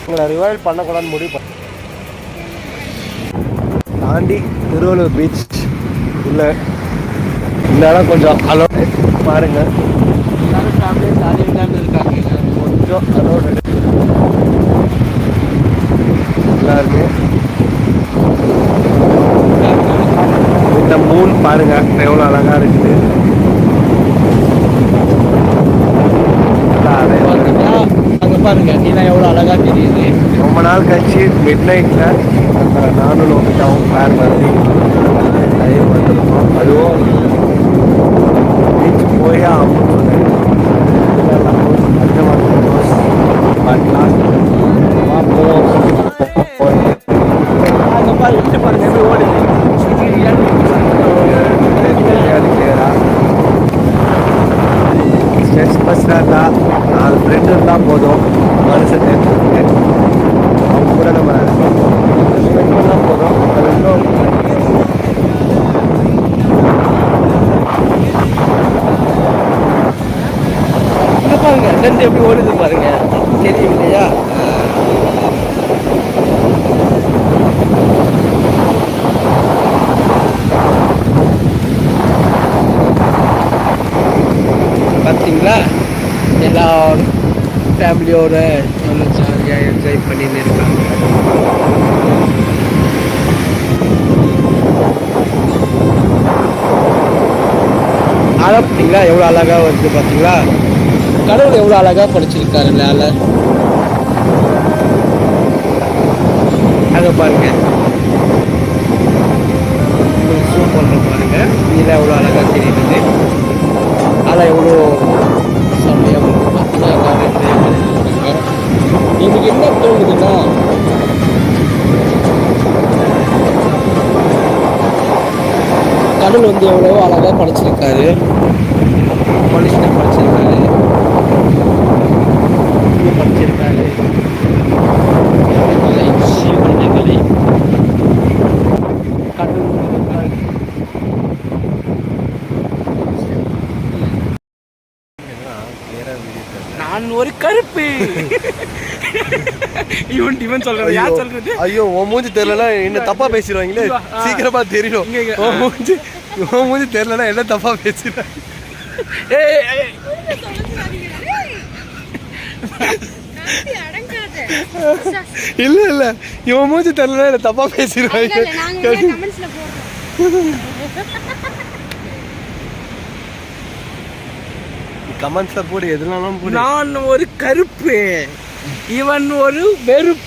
உங்களை ரிவைவ் பண்ணக்கூடாதுன்னு முடிவு தாண்டி திருவள்ளூர் பீச் இல்லை இந்த இடம் கொஞ்சம் அலோ பாருங்க. எல்லாரும் ஃபேமிலியாக ஜாலியாக இருக்காங்க. கொஞ்சம் அலோடு எல்லாருமே இந்த மூன் பாருங்க எவ்வளோ அழகாக இருக்குது. அங்கே பாருங்க நீனா எவ்வளோ அழகாக தெரியுது. ரொம்ப நாள் கழிச்சு மிட் நைட்டில் நானும் நோக்கிட்டாவும் பிளான் பண்ணி நிறைய வந்துருக்கோம். அதுவும் பீச் போய் ஆகும் பாருங்க எப்படி ஓடுது. ஸ்பெஷலாக இருந்தால் 4 ஃப்ரெண்டு இருந்தால் போதும். மனுஷன் அவங்க கூட நம்ம ஸ்பெண்ட் பண்ணால் போதும். அது இன்னும் பாருங்க ரெண்டு எப்படி ஓடுது பாருங்க, தெரியும் இல்லையா? பார்த்தீங்களா எல்லாரும் ஃபேமிலியோட எவ்வளோ ஜாலியாக என்ஜாய் பண்ணின்னு இருக்காங்க. அழகா பார்த்தீங்களா எவ்வளோ அழகாக வருது. பார்த்தீங்களா கடவுள் எவ்வளோ அழகாக படிச்சிருக்காரு இல்ல. அங்கே பாருங்க ஜூம் பண்ணுற பாருங்க இதில் எவ்வளோ அழகாக தெரியுது. அதில் எவ்வளோ செம்மையாக வந்து பார்த்தீங்கன்னா எல்லாரும் என்ஜாய் பண்ணிருக்காங்க. எனக்கு என்ன தோணுதுன்னா கடவுள் வந்து எவ்வளோ அழகாக படைச்சிருக்காரு. மனுஷனை படைச்சிருக்காரு, படிச்சிருக்காரு ஜீவனங்களை கடவுள். நான் ஒரு கருப்பு இவன் சொல்றது யார் சொல்றது? ஐயோ உன் மூஞ்சி தெரியலன்னா என்ன தப்பா பேசிடுவாங்களே. சீக்கிரமா தெரியும். உன் மூஞ்சி தெரியலன்னா என்ன தப்பா பேசிடுவாங்க. இல்ல இல்ல இவன் மூஞ்சி தெரியலன்னா என்ன தப்பா பேசிடுவாங்க. கமெண்ட்ஸ்ல போடு, எதுனாலும் போடு. நான் ஒரு கருப்பு, இவன் ஒரு வெறுப்பு.